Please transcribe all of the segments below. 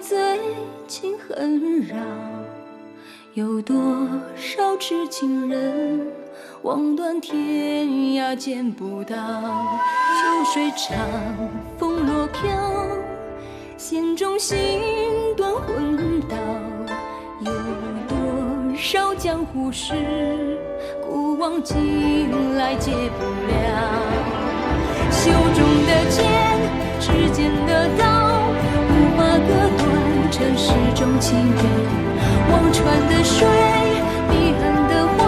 最近很扰，有多少痴情人望断天涯见不到，秋水长，风落飘，弦中心断魂刀。有多少江湖事，古往今来解不了。袖中的剑，指尖的刀，无法割断尘世中情缘。忘川的水，遗憾的话，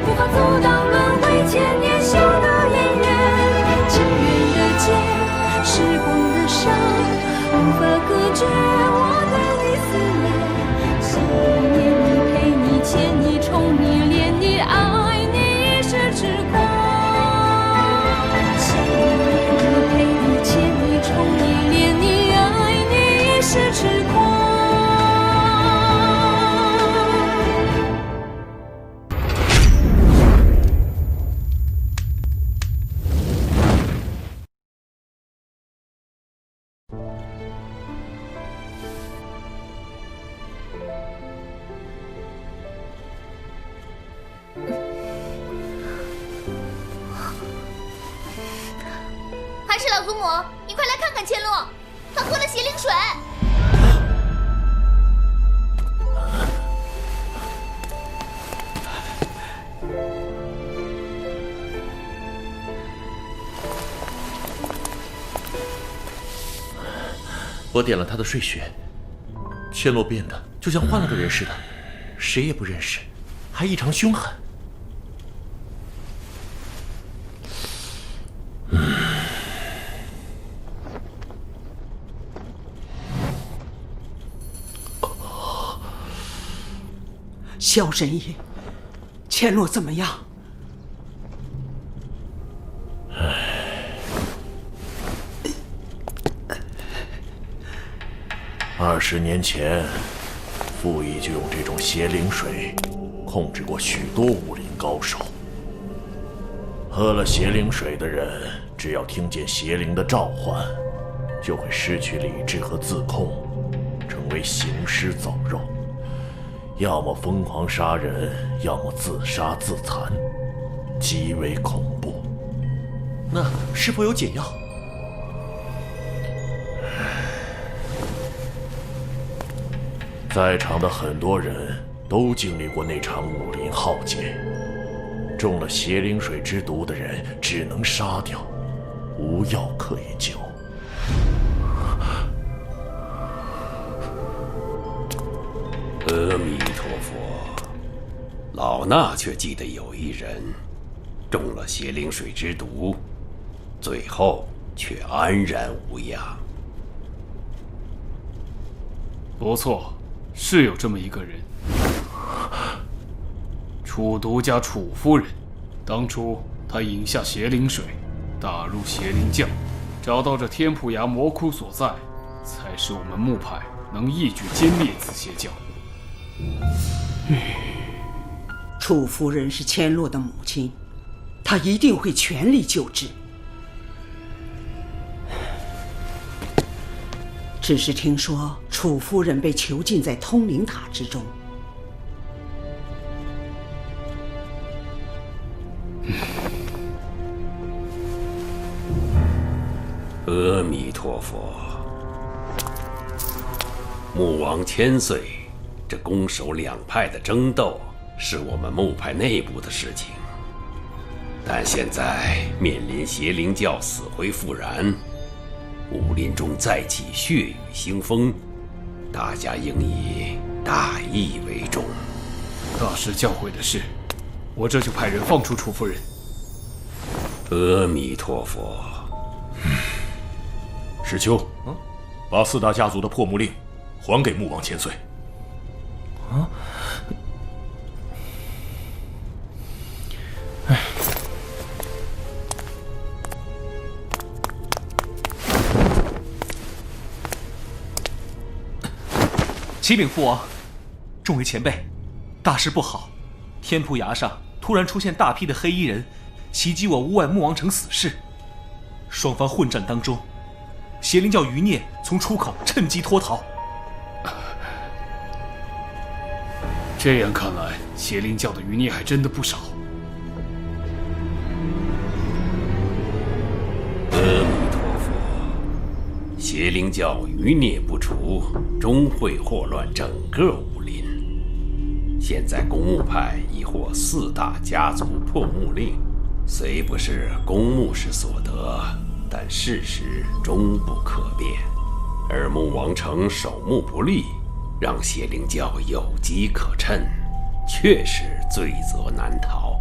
无法阻挡轮回千年修的姻缘。情缘的劫，时光的伤，无法隔绝我对你思念。想念你，陪你，牵你，宠你，恋你，爱你，一世痴狂。想念你，陪你，牵你，宠你，恋你，爱你，一世痴狂。还是老祖母，你快来看看千洛，他喝了邪灵水。我点了他的睡穴，千洛变得就像换了个人似的，谁也不认识，还异常凶狠。萧神医，千洛怎么样？20年前，傅毅就用这种邪灵水控制过许多武林高手。喝了邪灵水的人，只要听见邪灵的召唤，就会失去理智和自控，成为行尸走肉，要么疯狂杀人，要么自杀自残，极为恐怖。那是否有解药？在场的很多人都经历过那场武林浩劫，中了邪灵水之毒的人只能杀掉，无药可以救。阿弥陀佛，老衲却记得有一人中了邪灵水之毒，最后却安然无恙。不错，是有这么一个人。楚独家楚夫人，当初她饮下邪灵水，打入邪灵教，找到这天普崖魔窟所在，才使我们木派能一举歼灭此邪教。楚夫人是千洛的母亲，她一定会全力救治。只是听说楚夫人被囚禁在通灵塔之中。阿弥陀佛，木王千岁，这攻守两派的争斗是我们木派内部的事情，但现在面临邪灵教死灰复燃，武林中再起血雨腥风，大家应以大义为重。大师教诲的事，我这就派人放出楚夫人。阿弥陀佛。石秋，把4大家族的破木令还给木王千岁。啊！启禀父王，众位前辈，大事不好！天扑崖上突然出现大批的黑衣人，袭击我屋外木王城死士。双方混战当中，邪灵教余孽从出口趁机脱逃，这样看来，邪灵教的余孽还真的不少。阿弥陀佛，邪灵教余孽不除，终会祸乱整个武林。现在公墓派已获4大家族破墓令，虽不是公墓氏所得，但事实终不可变。而穆王城守墓不力，让邪灵教有机可乘，确实罪责难逃。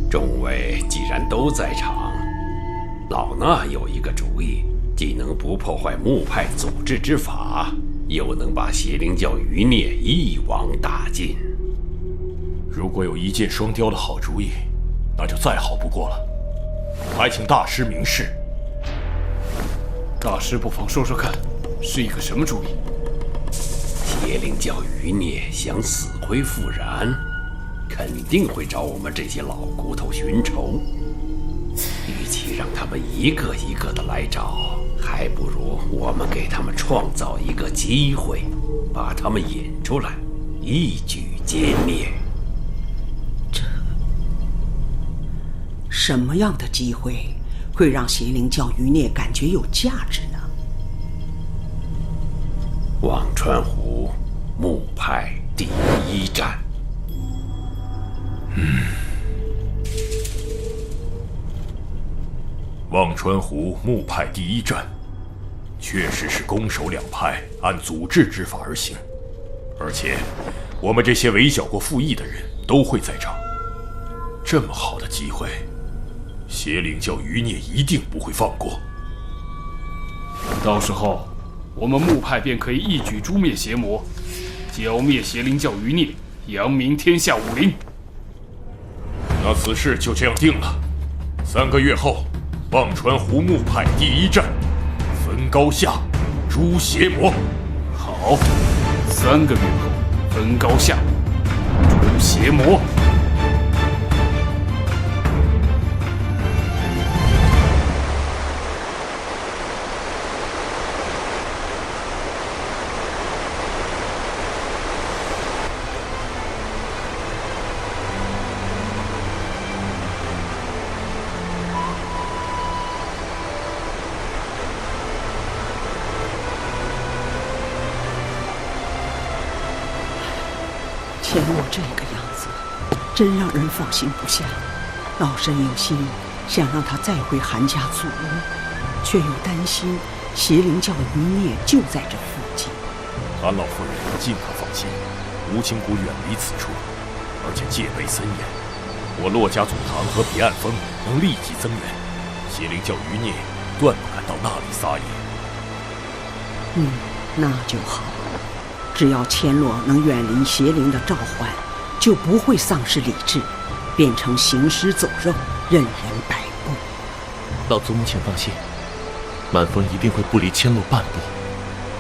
众位既然都在场，老衲有一个主意，既能不破坏墓派组织之法，又能把邪灵教余孽一网打尽。如果有一箭双雕的好主意，那就再好不过了。还请大师明示。大师不妨说说看，是一个什么主意？邪灵教余孽想死灰复燃，肯定会找我们这些老骨头寻仇。与其让他们一个一个的来找，还不如我们给他们创造一个机会，把他们引出来，一举歼灭。什么样的机会会让邪灵教余孽感觉有价值呢？忘川湖墓派第1战。忘川湖墓派第1战，确实是攻守两派按组织之法而行，而且我们这些围剿过傅毅的人都会在场。这么好的机会，邪灵教余孽一定不会放过。到时候，我们木派便可以一举诛灭邪魔，剿灭邪灵教余孽，扬名天下武林。那此事就这样定了。3个月后，忘川湖墓派第1战，分高下，诛邪魔。好，3个月后分高下，诛邪魔。田洛这个样子，真让人放心不下。老身有心想让他再回韩家祖屋，却又担心邪灵教余孽就在这附近。韩老夫人尽可放心，吴清谷远离此处，而且戒备森严。我骆家祖堂和彼岸峰能立即增援，邪灵教余孽断不敢到那里撒野。那就好。只要千洛能远离邪灵的召唤，就不会丧失理智，变成行尸走肉，任人摆布。老祖母请放心，满风一定会不离千洛半步，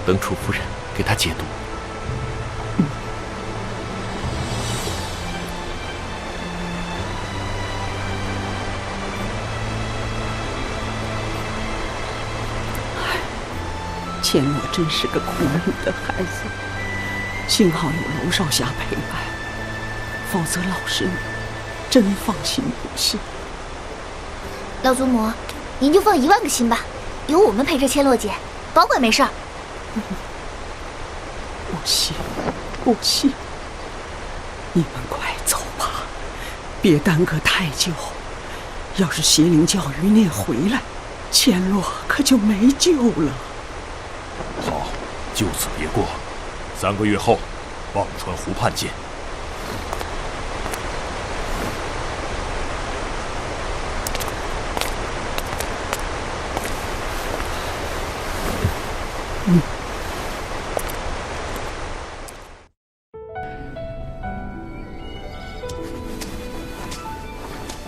等楚夫人给他解毒。千洛真是个苦命的孩子，幸好有娄少侠陪伴，否则老身真放心不下。老祖母，您就放1万个心吧，有我们陪着千洛姐，保管没事儿。不行，不行，你们快走吧，别耽搁太久。要是邪灵教余孽回来，千洛可就没救了。好，就此别过。3个月后，忘川湖畔见。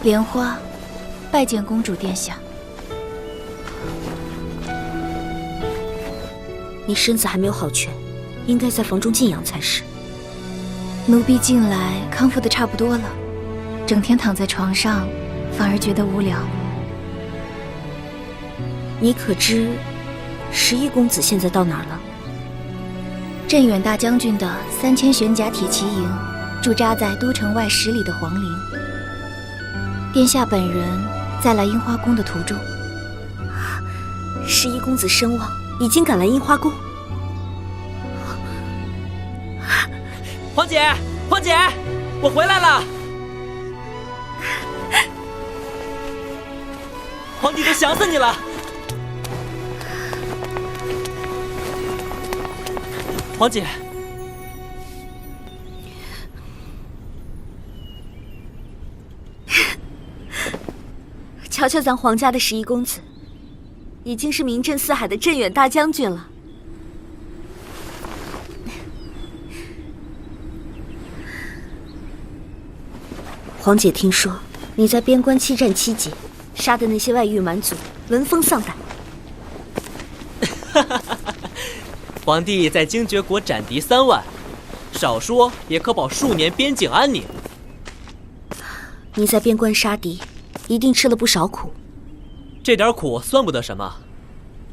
莲花，拜见公主殿下。你身子还没有好全，应该在房中静养才是。奴婢近来康复的差不多了，整天躺在床上，反而觉得无聊。你可知11公子现在到哪儿了？镇远大将军的3000玄甲铁骑营驻扎在都城外10里的皇陵。殿下本人在来樱花宫的途中。11公子身亡，已经赶来樱花宫。皇姐，皇姐，我回来了。皇帝都想死你了。皇姐，瞧瞧咱皇家的11公子，已经是名震四海的镇远大将军了。皇姐听说你在边关7战7捷，杀的那些外域蛮族闻风丧胆。皇帝在精绝国斩敌3万，少说也可保数年边境安宁。你在边关杀敌，一定吃了不少苦。这点苦算不得什么，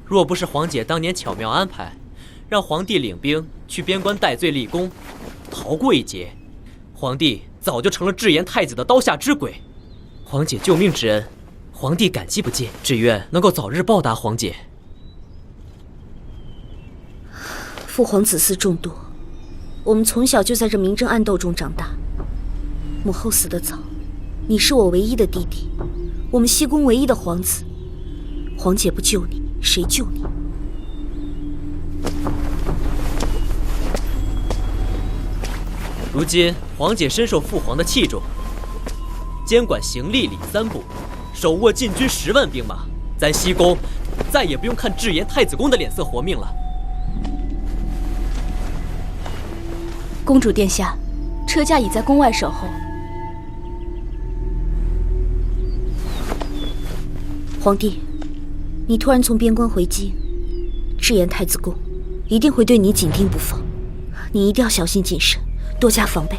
若不是皇姐当年巧妙安排，让皇帝领兵去边关戴罪立功，逃过一劫，皇帝早就成了智妍太子的刀下之鬼。皇姐救命之恩，皇帝感激不尽，只愿能够早日报答皇姐。父皇子嗣众多，我们从小就在这明争暗斗中长大。母后死得早，你是我唯一的弟弟，我们西宫唯一的皇子。皇姐不救你，谁救你？如今皇姐深受父皇的器重，监管行吏礼3部，手握禁军10万兵马，咱西宫再也不用看智妍太子宫的脸色活命了。公主殿下，车驾已在宫外守候。皇帝，你突然从边关回京，智妍太子宫一定会对你紧盯不放，你一定要小心谨慎，多加防备。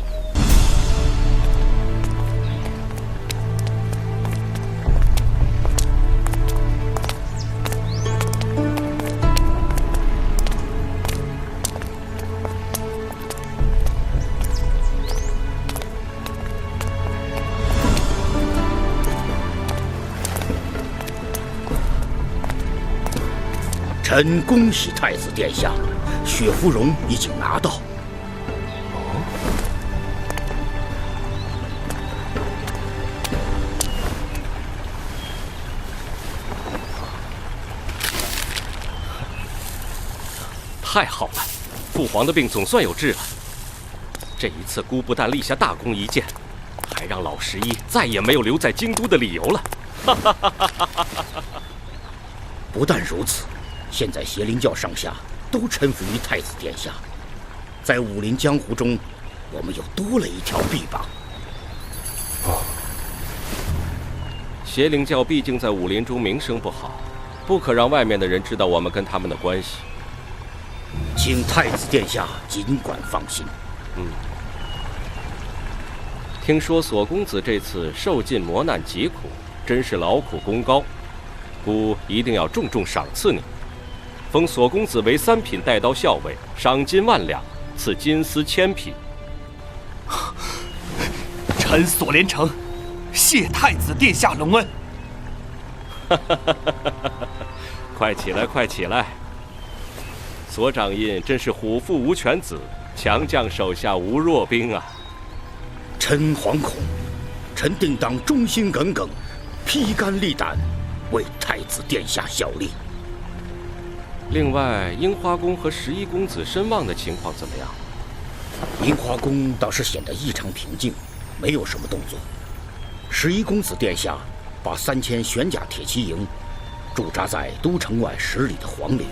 臣恭喜太子殿下，雪芙蓉已经拿到。太好了，父皇的病总算有治了。这一次姑不但立下大功一件，还让老11再也没有留在京都的理由了。不但如此，现在邪灵教上下都臣服于太子殿下，在武林江湖中，我们又多了一条臂膀。邪灵教毕竟在武林中名声不好，不可让外面的人知道我们跟他们的关系。请太子殿下尽管放心。听说索公子这次受尽磨难疾苦，真是劳苦功高，姑一定要重重赏赐你，封索公子为3品带刀校尉，赏金1万两，赐金丝1000匹。臣索连城，谢太子殿下隆恩。快起来，快起来！索掌印真是虎父无犬子，强将手下无弱兵啊！臣惶恐，臣定当忠心耿耿，披肝沥胆，为太子殿下效力。另外，樱花宫和11公子身亡的情况怎么样？樱花宫倒是显得异常平静，没有什么动作。11公子殿下把3000玄甲铁骑营驻扎在都城外10里的皇陵，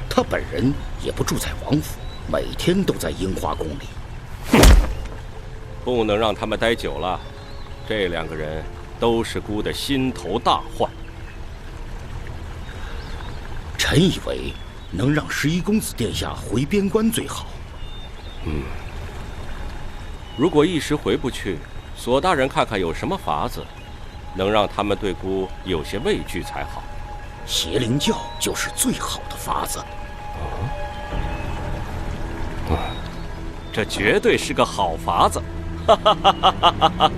他本人也不住在王府，每天都在樱花宫里。哼，不能让他们待久了，这2个人都是姑的心头大患。臣以为能让11公子殿下回边关最好。如果一时回不去，索大人看看有什么法子，能让他们对姑有些畏惧才好。邪灵教就是最好的法子。这绝对是个好法子。哈哈哈哈哈哈！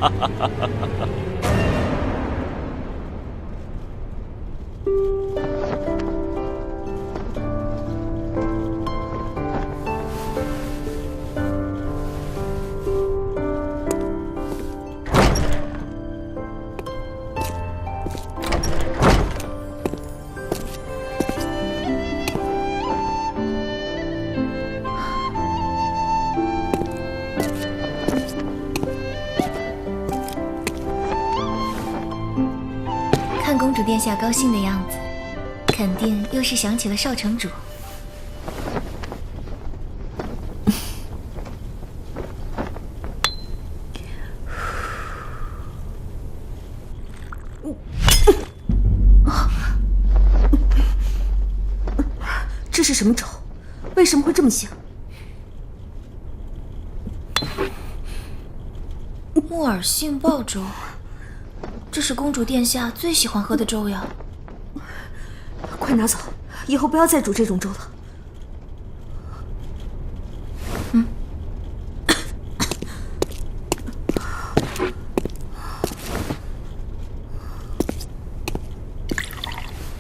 看公主殿下高兴的样子，肯定又是想起了少城主。这是什么粥？为什么会这么香？木耳杏鲍粥，这是公主殿下最喜欢喝的粥呀。快拿走，以后不要再煮这种粥了。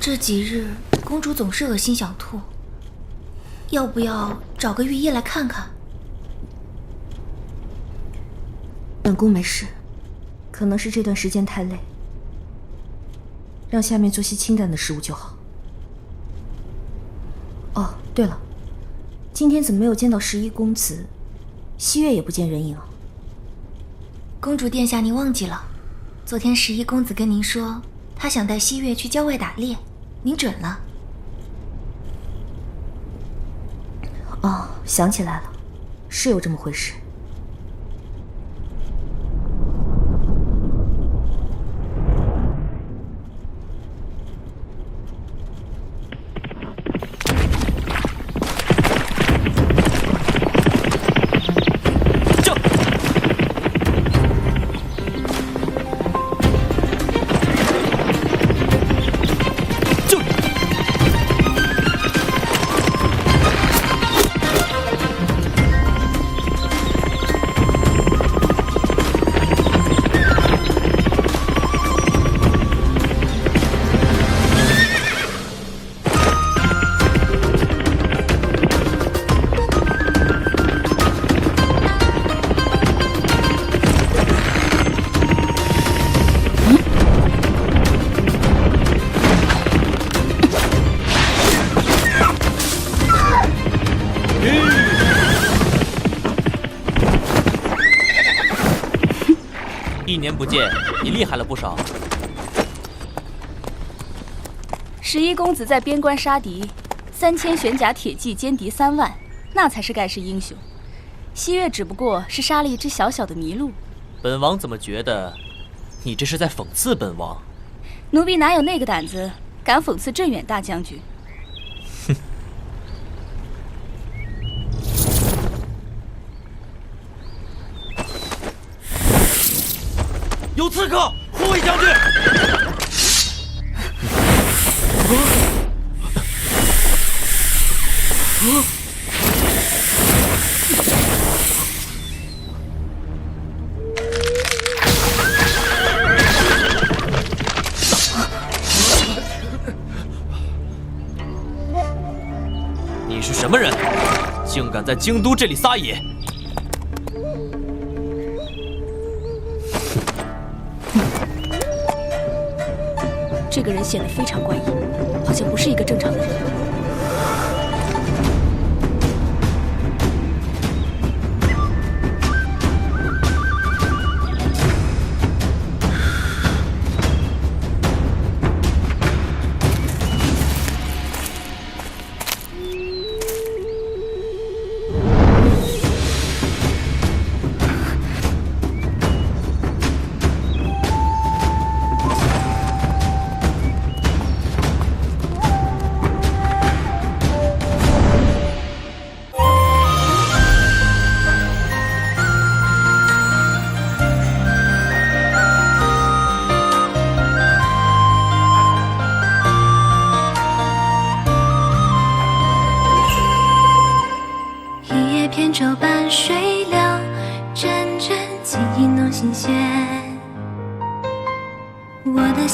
这几日公主总是恶心想吐，要不要找个御医来看看？本宫没事，可能是这段时间太累，让下面做些清淡的食物就好。哦，对了，今天怎么没有见到11公子？西月也不见人影啊。公主殿下，您忘记了，昨天11公子跟您说，他想带西月去郊外打猎，您准了。哦，想起来了，是有这么回事。1年不见，你厉害了不少。11公子在边关杀敌，3000玄甲铁骑歼敌3万，那才是盖世英雄。西月只不过是杀了一只小小的麋鹿。本王怎么觉得你这是在讽刺本王？奴婢哪有那个胆子敢讽刺镇远大将军？哼！有刺客！护卫将军！你是什么人？竟敢在京都这里撒野！这个人显得非常怪异，好像不是一个正常的人。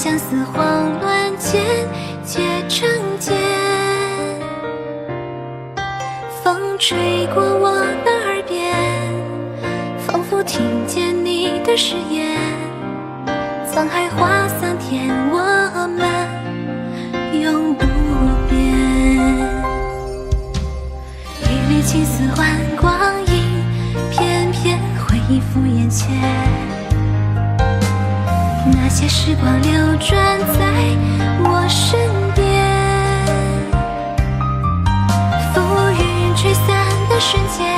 相思慌乱间结成茧。风吹过我的耳边，仿佛听见你的誓言。沧海化桑田，我们永不变。一缕青丝换光阴，片片回忆浮眼前。那些时光流转在我身边，浮云吹散的瞬间，